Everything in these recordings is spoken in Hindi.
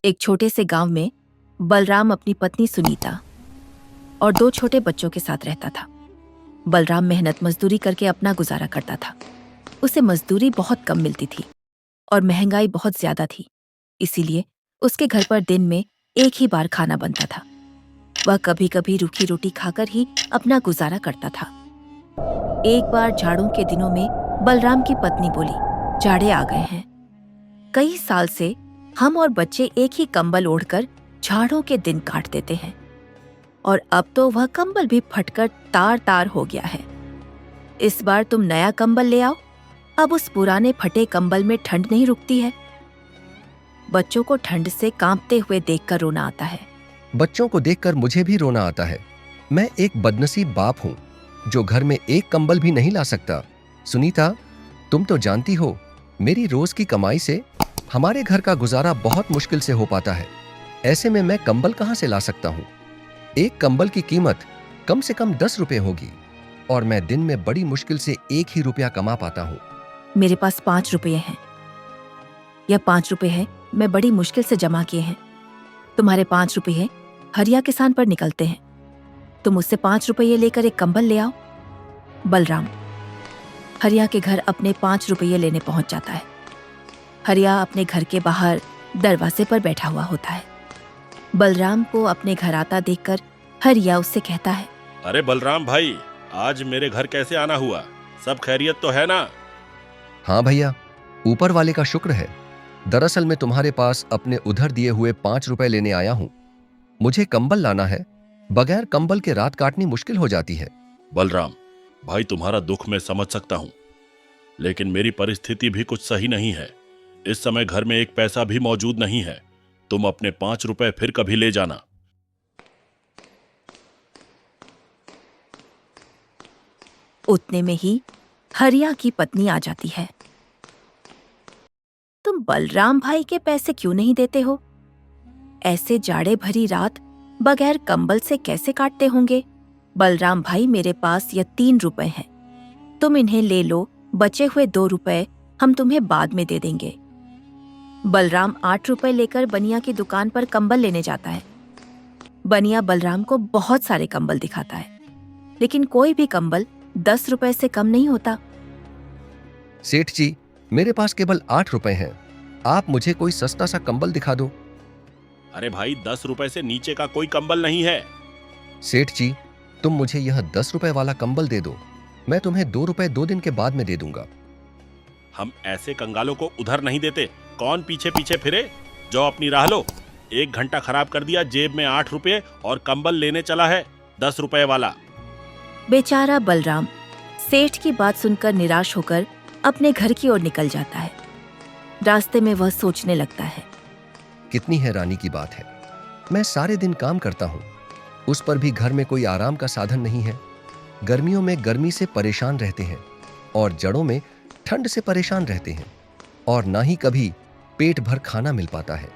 एक छोटे से गांव में बलराम अपनी पत्नी सुनीता और 2 छोटे बच्चों के साथ रहता था। बलराम मेहनत मजदूरी करके अपना गुजारा करता था। उसे मजदूरी बहुत कम मिलती थी और महंगाई बहुत ज्यादा थी, इसीलिए उसके घर पर दिन में एक ही बार खाना बनता था। वह कभी कभी रूखी रोटी खाकर ही अपना गुजारा करता था। एक बार जाड़ों के दिनों में बलराम की पत्नी बोली, जाड़े आ गए हैं। कई साल से हम और बच्चे एक ही कंबल ओढ़कर जाड़ों के दिन काट देते हैं और अब तो वह कंबल भी फटकर तार तार हो गया है। इस बार तुम नया कंबल ले आओ। अब उस पुराने फटे कंबल में ठंड नहीं रुकती है। बच्चों को ठंड से कांपते हुए देखकर रोना आता है। बच्चों को देखकर मुझे भी रोना आता है। मैं एक बदनसीब बाप हूँ जो घर में एक कंबल भी नहीं ला सकता। सुनीता, तुम तो जानती हो मेरी रोज की कमाई से हमारे घर का गुजारा बहुत मुश्किल से हो पाता है। ऐसे में मैं कंबल कहाँ से ला सकता हूँ? एक कंबल की कीमत कम से कम 10 रुपए होगी और मैं दिन में बड़ी मुश्किल से 1 ही रुपया कमा पाता हूँ। मेरे पास 5 रुपये हैं। यह 5 रुपये है, मैं बड़ी मुश्किल से जमा किए हैं। तुम्हारे 5 रुपये हरिया किसान पर निकलते हैं। तुम उससे 5 रुपये लेकर एक कंबल ले आओ। बलराम हरिया के घर अपने 5 रुपये लेने पहुंच जाता है। हरिया अपने घर के बाहर दरवाजे पर बैठा हुआ होता है। बलराम को अपने घर आता देखकर हरिया उससे कहता है, अरे बलराम भाई, आज मेरे घर कैसे आना हुआ? सब खैरियत तो है ना? हाँ भैया, ऊपर वाले का शुक्र है। दरअसल मैं तुम्हारे पास अपने उधर दिए हुए 5 रुपए लेने आया हूँ। मुझे कंबल लाना है। बगैर कंबल के रात काटनी मुश्किल हो जाती है। बलराम भाई, तुम्हारा दुख मैं समझ सकता हूँ, लेकिन मेरी परिस्थिति भी कुछ सही नहीं है। इस समय घर में एक पैसा भी मौजूद नहीं है। तुम अपने 5 रुपए फिर कभी ले जाना। उतने में ही हरिया की पत्नी आ जाती है। तुम बलराम भाई के पैसे क्यों नहीं देते हो? ऐसे जाड़े भरी रात बगैर कंबल से कैसे काटते होंगे? बलराम भाई, मेरे पास ये 3 रुपए हैं। तुम इन्हें ले लो। बचे हुए 2 रुपए हम तुम्हें बाद में दे देंगे। बलराम 8 रुपए लेकर बनिया की दुकान पर कंबल लेने जाता है। बनिया बलराम को बहुत सारे कंबल दिखाता है, लेकिन कोई भी कंबल 10 रुपए से कम नहीं होता। सेठ जी, मेरे पास केवल 8 रुपए हैं। आप मुझे कोई सस्ता सा कंबल दिखा दो। अरे भाई, 10 रुपए से नीचे का कोई कंबल नहीं है। सेठ जी, तुम मुझे यह 10 रुपए वाला कंबल दे दो। मैं तुम्हें 2 रुपए 2 दिन के बाद में दे दूंगा। हम ऐसे कंगालों को उधर नहीं देते। कौन पीछे पीछे फिरे? जो अपनी राह लो। 1 घंटा खराब कर दिया। जेब में 8 रुपए और कंबल लेने चला है 10 रुपए वाला। बेचारा बलराम सेठ की बात सुनकर निराश होकर अपने घर की ओर निकल जाता है। रास्ते में वह सोचने लगता है, कितनी हैरानी की बात है। मैं सारे दिन काम करता हूँ, उस पर भी घर में कोई आराम का साधन नहीं है। गर्मियों में गर्मी से परेशान रहते हैं और जड़ों में ठंड से परेशान रहते हैं, और ना ही कभी पेट भर खाना मिल पाता है।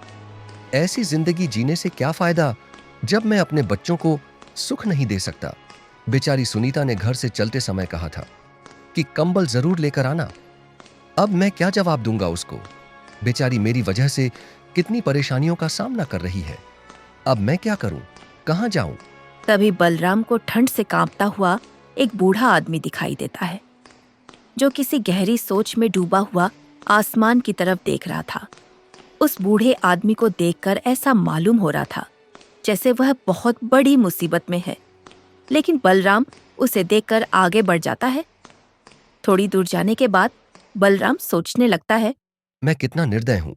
ऐसी जिंदगी जीने से क्या फायदा जब मैं अपने बच्चों को सुख नहीं दे सकता। बेचारी सुनीता ने घर से चलते समय कहा था कि कंबल जरूर लेकर आना। अब मैं क्या जवाब दूंगा उसको? बेचारी मेरी वजह से कितनी परेशानियों का सामना कर रही है। अब मैं क्या करूं? कहां जाऊं? तभी बलराम को ठंड से कांपता हुआ एक बूढ़ा आदमी दिखाई देता है, जो किसी गहरी सोच में डूबा हुआ आसमान की तरफ देख रहा था। उस बूढ़े आदमी को देखकर ऐसा मालूम हो रहा था जैसे वह बहुत बड़ी मुसीबत में है, लेकिन बलराम उसे देखकर आगे बढ़ जाता है। थोड़ी दूर जाने के बाद बलराम सोचने लगता है, मैं कितना निर्दय हूं।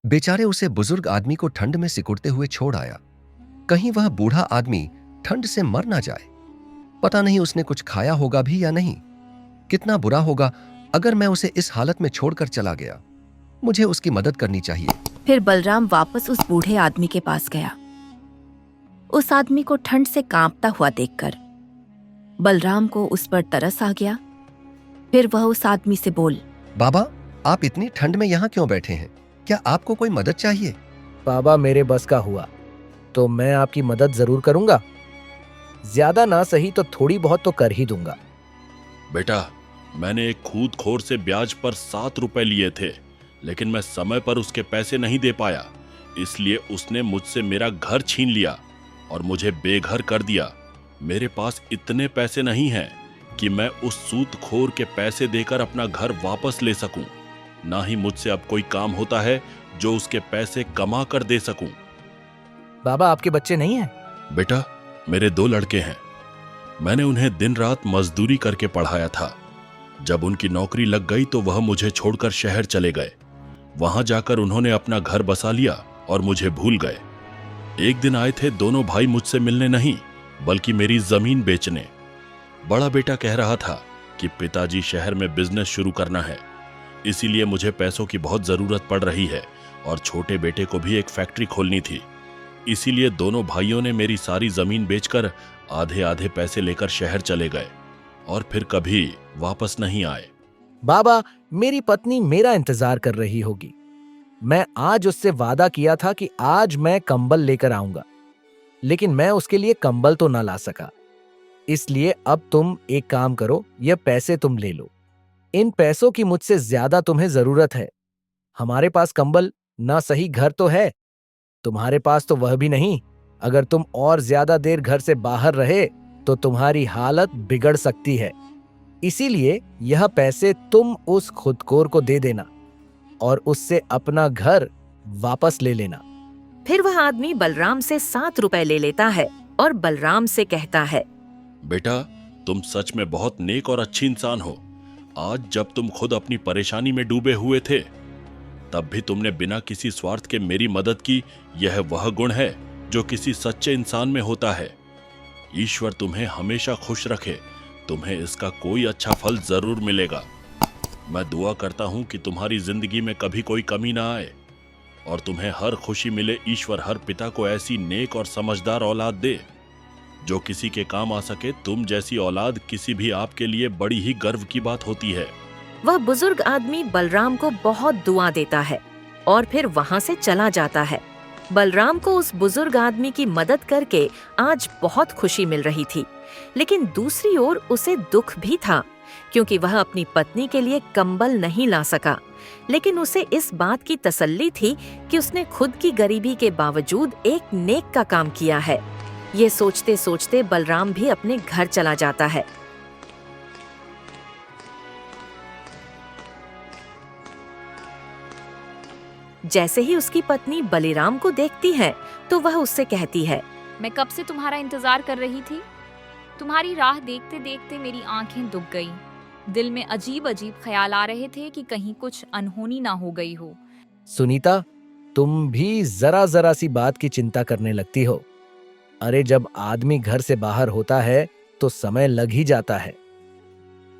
बेचारे उसे बुजुर्ग आदमी को ठंड में सिकुड़ते हुए छोड़ आया। कहीं वह बूढ़ा आदमी ठंड से मर ना जाए। पता नहीं उसने कुछ खाया होगा भी या नहीं। कितना बुरा होगा अगर मैं उसे इस हालत में छोड़कर चला गया। मुझे उसकी मदद करनी चाहिए। फिर बलराम वापस उस बूढ़े आदमी के पास गया। उस आदमी को ठंड से कांपता हुआ देखकर बलराम को उस पर तरस आ गया। फिर वह उस आदमी से बोल, बाबा, आप इतनी ठंड में यहाँ क्यों बैठे हैं? क्या आपको कोई मदद चाहिए? बाबा, मेरे बस का हुआ तो मैं आपकी मदद जरूर करूंगा। ज्यादा ना सही तो थोड़ी बहुत तो कर ही दूंगा। बेटा, मैंने एक खूदखोर से ब्याज पर 7 रुपए लिए थे, लेकिन मैं समय पर उसके पैसे नहीं दे पाया। इसलिए उसने मुझसे मेरा घर छीन लिया और मुझे बेघर कर दिया। मेरे पास इतने पैसे नहीं हैं कि मैं उस सूदखोर के पैसे देकर अपना घर वापस ले सकूं। ना ही मुझसे अब कोई काम होता है जो उसके पैसे कमा कर दे सकूं। बाबा, आपके बच्चे नहीं हैं? बेटा, मेरे 2 लड़के हैं। मैंने उन्हें दिन रात मजदूरी करके पढ़ाया था। जब उनकी नौकरी लग गई तो वह मुझे छोड़कर शहर चले गए। वहां जाकर उन्होंने अपना घर बसा लिया और मुझे भूल गए। एक दिन आए थे दोनों भाई मुझसे मिलने नहीं, बल्कि मेरी जमीन बेचने। बड़ा बेटा कह रहा था कि पिताजी शहर में बिजनेस शुरू करना है, इसीलिए मुझे पैसों की बहुत जरूरत पड़ रही है और छोटे बेटे को भी एक फैक्ट्री खोलनी थी। इसीलिए दोनों भाइयों ने मेरी सारी जमीन बेचकर आधे आधे पैसे लेकर शहर चले गए और फिर कभी वापस नहीं आए। बाबा, मेरी पत्नी मेरा इंतजार कर रही होगी। मैं आज उससे वादा किया था कि आज मैं कंबल लेकर आऊंगा, लेकिन मैं उसके लिए कंबल तो ना ला सका। इसलिए अब तुम एक काम करो, ये पैसे तुम ले लो। इन पैसों की मुझसे ज्यादा तुम्हें जरूरत है। हमारे पास कंबल ना सही घर तो है, तुम्हारे पास तो वह भी नहीं। अगर तुम और ज्यादा देर घर से बाहर रहे तो तुम्हारी हालत बिगड़ सकती है। इसीलिए यह पैसे तुम उस खुदकोर को दे देना और उससे अपना घर वापस ले लेना। फिर वह आदमी बलराम से 7 रुपए ले लेता है और बलराम से कहता है, बेटा, तुम सच में बहुत नेक और अच्छी इंसान हो। आज जब तुम खुद अपनी परेशानी में डूबे हुए थे, तब भी तुमने बिना किसी स्वार्थ के मेरी मदद की। यह वह गुण है जो किसी सच्चे इंसान में होता है। ईश्वर तुम्हें हमेशा खुश रखे, तुम्हें इसका कोई अच्छा फल जरूर मिलेगा। मैं दुआ करता हूं कि तुम्हारी जिंदगी में कभी कोई कमी ना आए और तुम्हें हर खुशी मिले। ईश्वर हर पिता को ऐसी नेक और समझदार औलाद दे जो किसी के काम आ सके। तुम जैसी औलाद किसी भी आपके लिए बड़ी ही गर्व की बात होती है। वह बुजुर्ग आदमी बलराम को बहुत दुआ देता है और फिर वहां से चला जाता है। बलराम को उस बुजुर्ग आदमी की मदद करके आज बहुत खुशी मिल रही थी, लेकिन दूसरी ओर उसे दुख भी था क्योंकि वह अपनी पत्नी के लिए कंबल नहीं ला सका। लेकिन उसे इस बात की तसल्ली थी कि उसने खुद की गरीबी के बावजूद एक नेक का काम किया है। ये सोचते सोचते बलराम भी अपने घर चला जाता है। जैसे ही उसकी पत्नी बलिराम को देखती है तो वह उससे कहती है, मैं कब से तुम्हारा इंतजार कर रही थी। तुम्हारी राह देखते देखते मेरी आंखें दुख गई। दिल में अजीब अजीब ख्याल आ रहे थे कि कहीं कुछ अनहोनी ना हो गई हो। सुनीता, तुम भी जरा जरा सी बात की चिंता करने लगती हो। अरे, जब आदमी घर से बाहर होता है तो समय लग ही जाता है।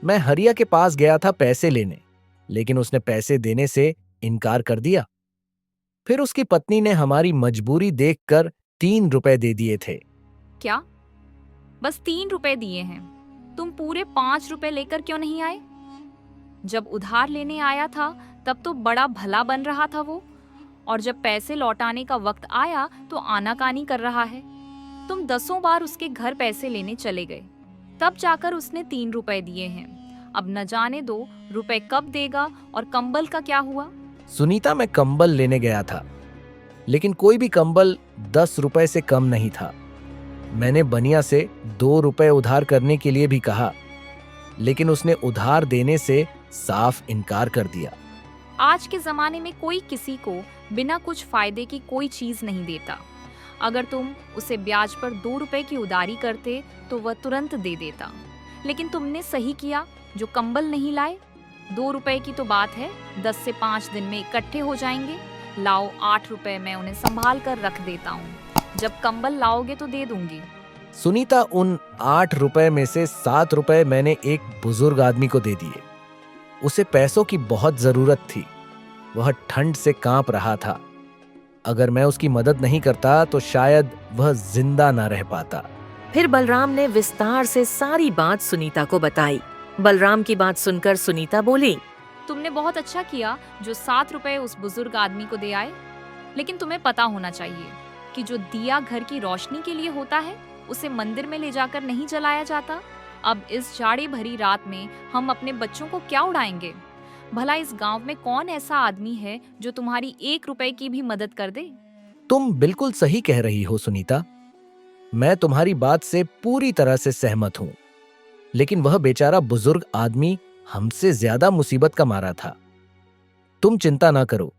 मैं हरिया के पास गया था पैसे लेने, लेकिन उसने पैसे देने से इनकार कर दिया। फिर उसकी पत्नी ने हमारी मजबूरी देखकर 3 रुपए दे दिए थे। क्या? बस 3 रुपए दिए हैं? तुम पूरे 5 रुपए लेकर क्यों नहीं आए? जब उधार लेने आया था तब तो बड़ा भला बन रहा था वो, और जब पैसे लौटाने का वक्त आया तो आनाकानी कर रहा है। तुम 10 बार उसके घर पैसे लेने चले गए, तब जाकर उसने 3 रुपए दिए हैं। अब न जाने 2 रुपए कब देगा। और कंबल का क्या हुआ? सुनीता, मैं कंबल लेने गया था, लेकिन कोई भी कंबल 10 रुपए से कम नहीं था। मैंने बनिया से 2 रुपए उधार करने के लिए भी कहा, लेकिन उसने उधार देने से साफ इनकार कर दिया। आज के जमाने में कोई किसी को बिना कुछ फायदे की कोई चीज नहीं देता। अगर तुम उसे ब्याज पर 2 रुपए की उधारी करते तो वह तुरंत दे देता, लेकिन तुमने सही किया जो कंबल नहीं लाए। 2 रुपए की तो बात है, 10 से 5 दिन में इकट्ठे हो जाएंगे। लाओ 8 रुपए, मैं उन्हें संभाल कर रख देता हूँ। जब कंबल लाओगे तो दे दूंगी। सुनीता, उन 8 रुपए में से 7 रुपए मैंने एक बुजुर्ग आदमी को दे दिए। उसे पैसों की बहुत जरूरत थी, वह ठंड से कांप रहा था। अगर मैं उसकी मदद नहीं करता तो शायद वह जिंदा ना रह पाता। फिर बलराम ने विस्तार से सारी बात सुनीता को बताई। बलराम की बात सुनकर सुनीता बोली, तुमने बहुत अच्छा किया जो 7 रुपए उस बुजुर्ग आदमी को दे आए, लेकिन तुम्हें पता होना चाहिए कि जो दिया घर की रोशनी के लिए होता है उसे मंदिर में ले जाकर नहीं जलाया जाता। अब इस जाड़े भरी रात में हम अपने बच्चों को क्या उड़ाएंगे? भला इस गांव में कौन ऐसा आदमी है जो तुम्हारी 1 रुपए की भी मदद कर दे? तुम बिल्कुल सही कह रही हो सुनीता। मैं तुम्हारी बात से पूरी तरह से सहमत हूं। लेकिन वह बेचारा बुजुर्ग आदमी हमसे ज्यादा मुसीबत का मारा था। तुम चिंता ना करो,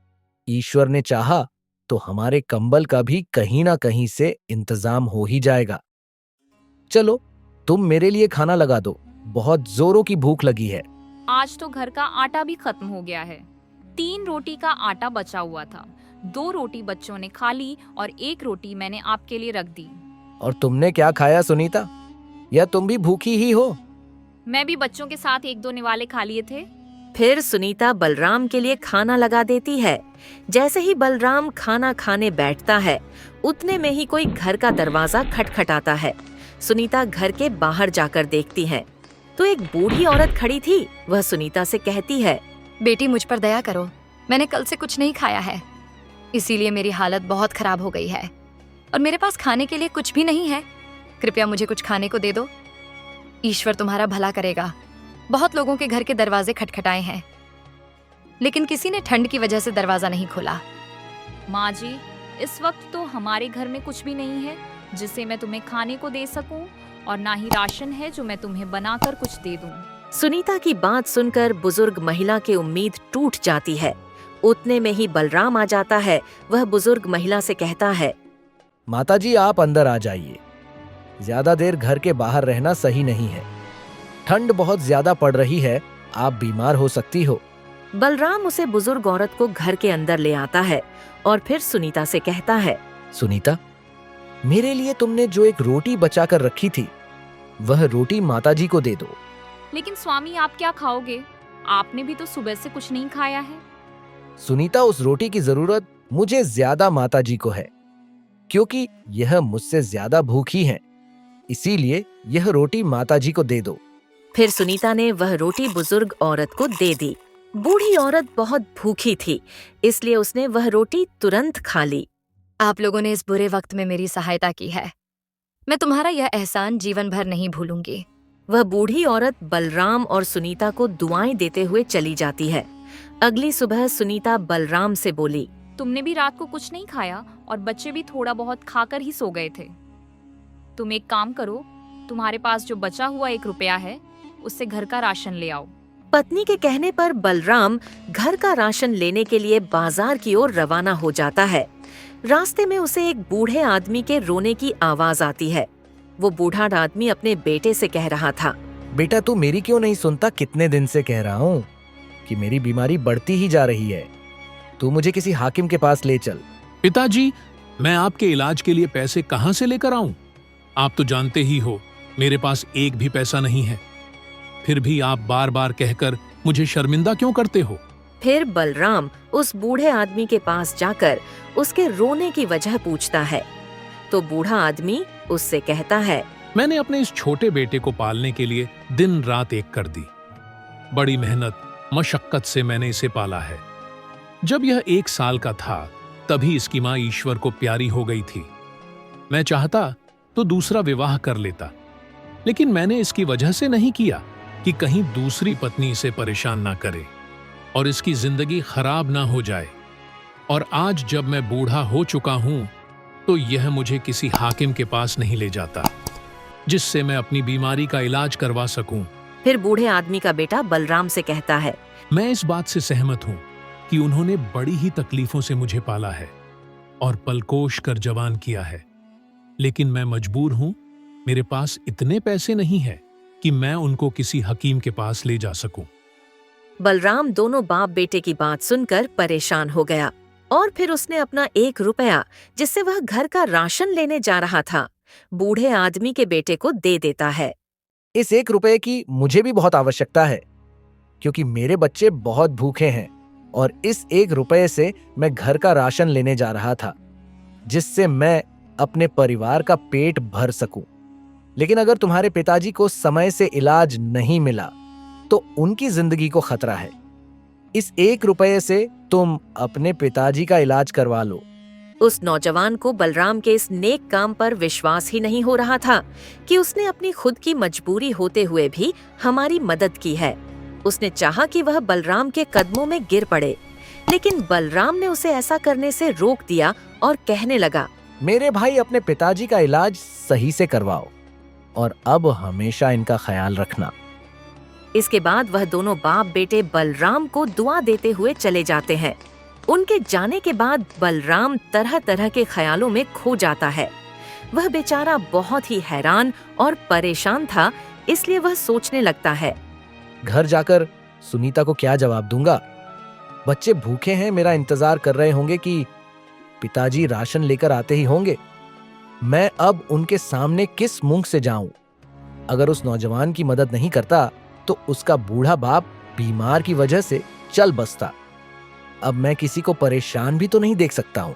ईश्वर ने चाहा तो हमारे कंबल का भी कहीं ना कहीं से इंतजाम हो ही जाएगा। चलो, तुम मेरे लिए खाना लगा दो, बहुत जोरों की भूख लगी है। आज तो घर का आटा भी खत्म हो गया है। 3 रोटी का आटा बचा हुआ था। 2 रोटी बच्चों ने खा ली और 1 रोटी मैंने आपके लिए रख दी। और तुमने क्या खाया सुनीता? या तुम भी भूखी ही हो? मैं भी बच्चों के साथ 1-2 निवाले खा लिए थे। फिर सुनीता बलराम के लिए खाना लगा देती है। जैसे ही बलराम खाना खाने बैठता है, उतने में ही कोई घर का दरवाजा खटखटाता है। सुनीता घर के बाहर जाकर देखती है तो एक बूढ़ी औरत खड़ी थी। वह सुनीता से कहती है, बेटी, मुझ पर दया करो। मैंने कल से कुछ नहीं खाया है, इसीलिए मेरी हालत बहुत खराब हो गई है और मेरे पास खाने के लिए कुछ भी नहीं है। कृपया मुझे कुछ खाने को दे दो। ईश्वर तुम्हारा भला करेगा। बहुत लोगों के घर के दरवाजे खटखटाए हैं, लेकिन किसी ने ठंड की वजह से दरवाजा नहीं खोला। माँ जी, इस वक्त तो हमारे घर में कुछ भी नहीं है जिसे मैं तुम्हें खाने को दे सकूं, और ना ही राशन है जो मैं तुम्हें बनाकर कुछ दे दूं। सुनीता की बात सुनकर बुजुर्ग महिला की उम्मीद टूट जाती है। उतने में ही बलराम आ जाता है। वह बुजुर्ग महिला से कहता है, माताजी, आप अंदर आ जाइए। ज्यादा देर घर के बाहर रहना सही नहीं है। ठंड बहुत ज्यादा पड़ रही है, आप बीमार हो सकती हो। बलराम उसे बुजुर्ग औरत को घर के अंदर ले आता है और फिर सुनीता से कहता है, सुनीता, मेरे लिए तुमने जो एक रोटी बचाकर रखी थी, वह रोटी माताजी को दे दो। लेकिन स्वामी, आप क्या खाओगे? आपने भी तो सुबह से कुछ नहीं खाया है। सुनीता, उस रोटी की जरूरत मुझे ज्यादा माताजी को है, क्योंकि यह मुझसे ज्यादा भूखी हैं। इसीलिए यह रोटी माताजी को दे दो। फिर सुनीता ने वह रोटी बुजुर्ग औरत को दे दी। बूढ़ी औरत बहुत भूखी थी, इसलिए उसने वह रोटी तुरंत खा ली। आप लोगों ने इस बुरे वक्त में मेरी सहायता की है। मैं तुम्हारा यह एहसान जीवन भर नहीं भूलूंगी। वह बूढ़ी औरत बलराम और सुनीता को दुआएं देते हुए चली जाती है। अगली सुबह सुनीता बलराम से बोली, तुमने भी रात को कुछ नहीं खाया और बच्चे भी थोड़ा बहुत खाकर ही सो गए थे। तुम एक काम करो, तुम्हारे पास जो बचा हुआ 1 रुपया है, उससे घर का राशन ले आओ। पत्नी के कहने पर बलराम घर का राशन लेने के लिए बाजार की ओर रवाना हो जाता है। रास्ते में उसे एक बूढ़े आदमी के रोने की आवाज आती है। वो बूढ़ा आदमी अपने बेटे से कह रहा था, बेटा, तू मेरी क्यों नहीं सुनता? कितने दिन से कह रहा हूँ कि मेरी बीमारी बढ़ती ही जा रही है। तू मुझे किसी हाकिम के पास ले चल। पिताजी, मैं आपके इलाज के लिए पैसे कहां से लेकर आऊं? आप तो जानते ही हो, मेरे पास एक भी पैसा नहीं है। फिर भी आप बार बार कहकर मुझे शर्मिंदा क्यों करते हो? फिर बलराम उस बूढ़े आदमी के पास जाकर उसके रोने की वजह पूछता है तो बूढ़ा आदमी उससे कहता है, मैंने अपने इस छोटे बेटे को पालने के लिए दिन रात एक कर दी। बड़ी मेहनत मशक्कत से मैंने इसे पाला है। जब यह 1 साल का था, तभी इसकी मां ईश्वर को प्यारी हो गई थी। मैं चाहता तो दूसरा विवाह कर लेता, लेकिन मैंने इसकी वजह से नहीं किया कि कहीं दूसरी पत्नी इसे परेशान ना करे और इसकी जिंदगी खराब ना हो जाए। और आज जब मैं बूढ़ा हो चुका हूं, तो यह मुझे किसी हाकिम के पास नहीं ले जाता, जिससे मैं अपनी बीमारी का इलाज करवा सकूं। फिर बूढ़े आदमी का बेटा बलराम से कहता है, मैं इस बात से सहमत हूं कि उन्होंने बड़ी ही तकलीफों से मुझे पाला है और पलकोश कर जवान किया है, लेकिन मैं मजबूर हूं। मेरे पास इतने पैसे नहीं है कि मैं उनको किसी हकीम के पास ले जा सकूं। बलराम दोनों बाप बेटे की बात सुनकर परेशान हो गया और फिर उसने अपना 1 रुपया, जिससे वह घर का राशन लेने जा रहा था, बूढ़े आदमी के बेटे को दे देता है। इस 1 रुपए की मुझे भी बहुत आवश्यकता है, क्योंकि मेरे बच्चे बहुत भूखे हैं और इस 1 रुपए से मैं घर का राशन लेने जा रहा था, जिससे मैं अपने परिवार का पेट भर सकूं। लेकिन अगर तुम्हारे पिताजी को समय से इलाज नहीं मिला तो उनकी जिंदगी को खतरा है। इस 1 रुपए से तुम अपने पिताजी का इलाज करवा लो। उस नौजवान को बलराम के इस नेक काम पर विश्वास ही नहीं हो रहा था कि उसने अपनी खुद की मजबूरी होते हुए भी हमारी मदद की है। उसने चाहा कि वह बलराम के कदमों में गिर पड़े, लेकिन बलराम ने उसे ऐसा करने से रोक दिया और कहने लगा, मेरे भाई, अपने पिताजी का इलाज सही से करवाओ और अब हमेशा इनका ख्याल रखना। इसके बाद वह दोनों बाप बेटे बलराम को दुआ देते हुए चले जाते हैं। उनके जाने के बाद बलराम तरह तरह के ख्यालों में खो जाता है। वह बेचारा बहुत ही हैरान और परेशान था, इसलिए वह सोचने लगता है, घर जाकर सुनीता को क्या जवाब दूंगा? बच्चे भूखे हैं, मेरा इंतजार कर रहे होंगे कि पिताजी राशन लेकर आते ही होंगे। मैं अब उनके सामने किस मुंह से जाऊं? अगर उस नौजवान की मदद नहीं करता तो उसका बूढ़ा बाप बीमार की वजह से चल बसता। अब मैं किसी को परेशान भी तो नहीं देख सकता हूं।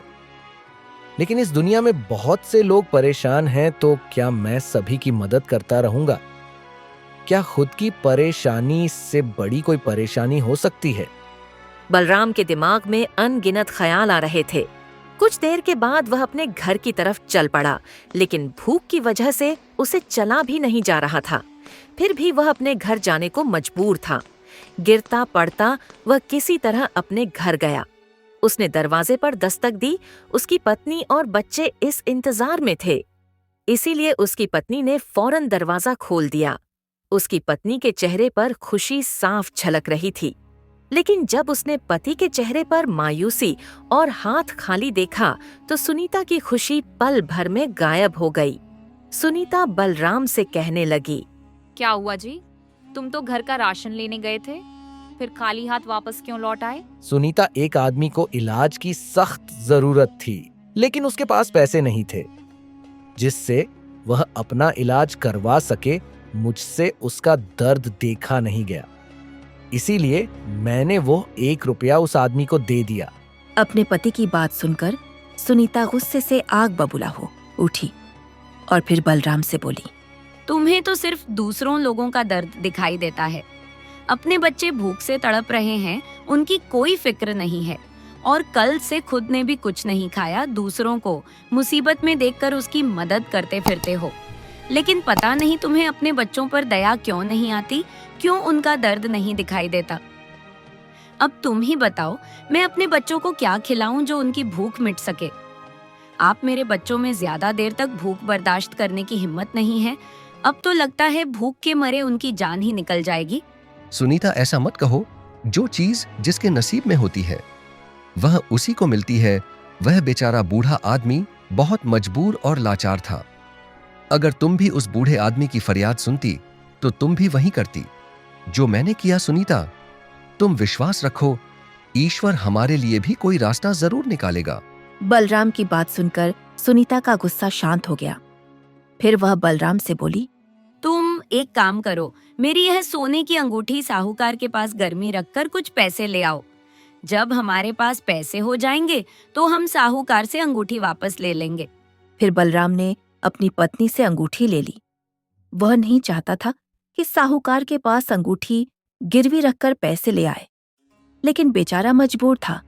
लेकिन इस दुनिया में बहुत से लोग परेशान हैं, तो क्या मैं सभी की मदद करता रहूंगा? क्या खुद की परेशानी से बड़ी कोई परेशानी हो सकती है? बलराम के दिमाग में अनगिनत ख्याल आ रहे थे। कुछ देर के बाद वह अपने घर की तरफ चल पड़ा, लेकिन भूख की वजह से उसे चला भी नहीं जा रहा था। फिर भी वह अपने घर जाने को मजबूर था। गिरता पड़ता वह किसी तरह अपने घर गया। उसने दरवाजे पर दस्तक दी। उसकी पत्नी और बच्चे इस इंतजार में थे, इसीलिए उसकी पत्नी ने फौरन दरवाजा खोल दिया। उसकी पत्नी के चेहरे पर खुशी साफ झलक रही थी, लेकिन जब उसने पति के चेहरे पर मायूसी और हाथ खाली देखा तो सुनीता की खुशी पल भर में गायब हो गई। सुनीता बलराम से कहने लगी, क्या हुआ जी? तुम तो घर का राशन लेने गए थे, फिर खाली हाथ वापस क्यों लौट आए? सुनीता, एक आदमी को इलाज की सख्त जरूरत थी, लेकिन उसके पास पैसे नहीं थे जिससे वह अपना इलाज करवा सके। मुझसे उसका दर्द देखा नहीं गया, इसीलिए मैंने वो 1 रुपया उस आदमी को दे दिया। अपने पति की बात सुनकर सुनीता गुस्से से आग बबूला हो उठी और फिर बलराम से बोली, तुम्हें तो सिर्फ दूसरों लोगों का दर्द दिखाई देता है। अपने बच्चे भूख से तड़प रहे हैं, उनकी कोई फिक्र नहीं है, और कल से खुद ने भी कुछ नहीं खाया, दूसरों को मुसीबत में देखकर उसकी मदद करते फिरते हो। लेकिन पता नहीं तुम्हें अपने बच्चों पर दया क्यों नहीं आती, क्यों उनका दर्द नहीं दिखाई देता। अब तुम ही बताओ, मैं अपने बच्चों को क्या खिलाऊं जो उनकी भूख मिट सके। आप मेरे बच्चों में ज्यादा देर तक भूख बर्दाश्त करने की हिम्मत नहीं है। अब तो लगता है भूख के मरे उनकी जान ही निकल जाएगी। सुनीता, ऐसा मत कहो। जो चीज जिसके नसीब में होती है वह उसी को मिलती है। वह बेचारा बूढ़ा आदमी बहुत मजबूर और लाचार था। अगर तुम भी उस बूढ़े आदमी की फरियाद सुनती तो तुम भी वही करती जो मैंने किया। सुनीता, तुम विश्वास रखो, ईश्वर हमारे लिए भी कोई रास्ता जरूर निकालेगा। बलराम की बात सुनकर सुनीता का गुस्सा शांत हो गया। फिर वह बलराम से बोली, तुम एक काम करो, मेरी यह सोने की अंगूठी साहूकार के पास गर्मी रखकर कुछ पैसे ले आओ। जब हमारे पास पैसे हो जाएंगे तो हम साहूकार से अंगूठी वापस ले लेंगे। फिर बलराम ने अपनी पत्नी से अंगूठी ले ली। वह नहीं चाहता था कि साहूकार के पास अंगूठी गिरवी रखकर पैसे ले आए, लेकिन बेचारा मजबूर था।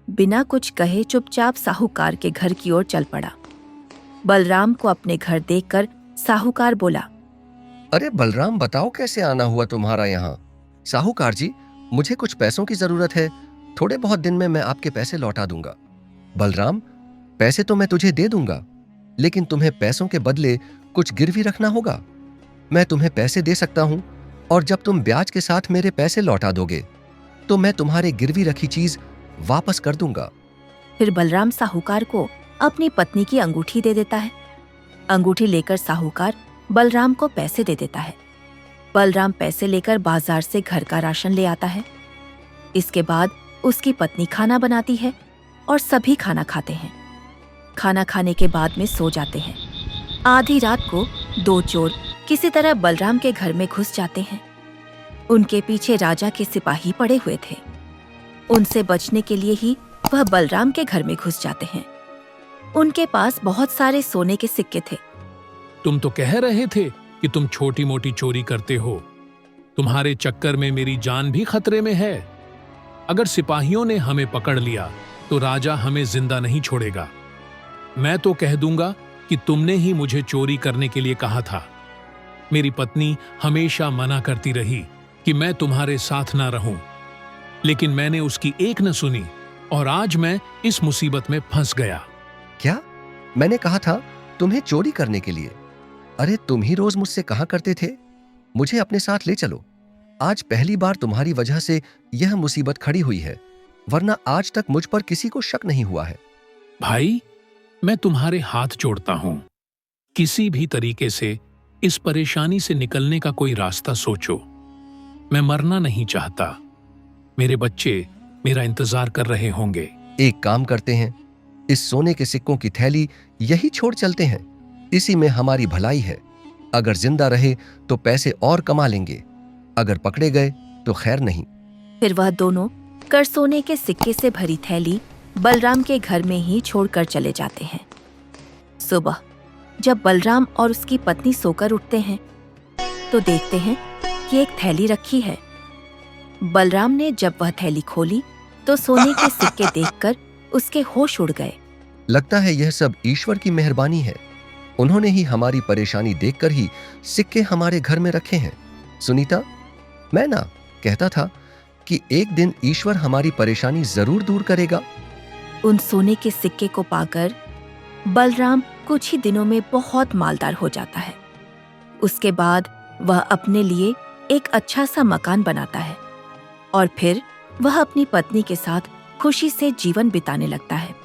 बिना कुछ कहे चुपचाप साहूकार के घर की ओर चल पड़ा। बलराम को अपने घर देखकर साहूकार बोला, अरे बलराम, बताओ कैसे आना हुआ तुम्हारा यहाँ? साहूकार जी, मुझे कुछ पैसों की जरूरत है। थोड़े बहुत दिन में मैं आपके पैसे लौटा दूंगा। बलराम, पैसे तो मैं तुझे दे दूंगा, लेकिन तुम्हें पैसों के बदले कुछ गिरवी रखना होगा। मैं तुम्हें पैसे दे सकता हूं, और जब तुम ब्याज के साथ मेरे पैसे लौटा दोगे तो मैं तुम्हारे गिरवी रखी चीज वापस कर दूंगा। फिर बलराम साहूकार को अपनी पत्नी की अंगूठी दे देता है। अंगूठी लेकर साहूकार बलराम को पैसे दे देता है। बलराम पैसे लेकर बाजार से घर का राशन ले आता है। इसके बाद उसकी पत्नी खाना बनाती है और सभी खाना खाते हैं। खाना खाने के बाद में सो जाते हैं। आधी रात को 2 चोर किसी तरह बलराम के घर में घुस जाते हैं। उनके पीछे राजा के सिपाही पड़े हुए थे। उनसे बचने के लिए ही वह बलराम के घर में घुस जाते हैं। उनके पास बहुत सारे सोने के सिक्के थे। तुम तो कह रहे थे कि तुम छोटी मोटी चोरी करते हो। तुम्हारे चक्कर में मेरी जान भी खतरे में है। अगर सिपाहियों ने हमें पकड़ लिया तो राजा हमें जिंदा नहीं छोड़ेगा। मैं तो कह दूंगा कि तुमने ही मुझे चोरी करने के लिए कहा था। मेरी पत्नी हमेशा मना करती रही कि मैं तुम्हारे साथ ना रहूं, लेकिन मैंने उसकी एक न सुनी और आज मैं इस मुसीबत में फंस गया। क्या? मैंने कहा था तुम्हें चोरी करने के लिए। अरे तुम ही रोज मुझसे कहा करते थे मुझे अपने साथ ले चलो। आज पहली बार तुम्हारी वजह से यह मुसीबत खड़ी हुई है, वरना आज तक मुझ पर किसी को शक नहीं हुआ है। भाई, मैं तुम्हारे हाथ जोड़ता हूं। किसी भी तरीके से इस परेशानी से निकलने का कोई रास्ता सोचो। मैं मरना नहीं चाहता। मेरे बच्चे मेरा इंतजार कर रहे होंगे। एक काम करते हैं, इस सोने के सिक्कों की थैली यही छोड़ चलते हैं। इसी में हमारी भलाई है। अगर जिंदा रहे तो पैसे और कमा लेंगे, अगर पकड़े गए तो खैर नहीं। फिर वह दोनों कर सोने के सिक्के से भरी थैली बलराम के घर में ही छोड़कर चले जाते हैं। सुबह जब बलराम और उसकी पत्नी सोकर उठते हैं तो देखते हैं कि एक थैली रखी है। बलराम ने जब वह थैली खोली तो सोने के सिक्के देखकर उसके होश उड़ गए। लगता है यह सब ईश्वर की मेहरबानी है। उन्होंने ही हमारी परेशानी देखकर ही सिक्के हमारे घर में रखे हैं। सुनीता, मैं ना कहता था कि एक दिन ईश्वर हमारी परेशानी जरूर दूर करेगा। उन सोने के सिक्के को पाकर बलराम कुछ ही दिनों में बहुत मालदार हो जाता है। उसके बाद वह अपने लिए एक अच्छा सा मकान बनाता है और फिर वह अपनी पत्नी के साथ खुशी से जीवन बिताने लगता है।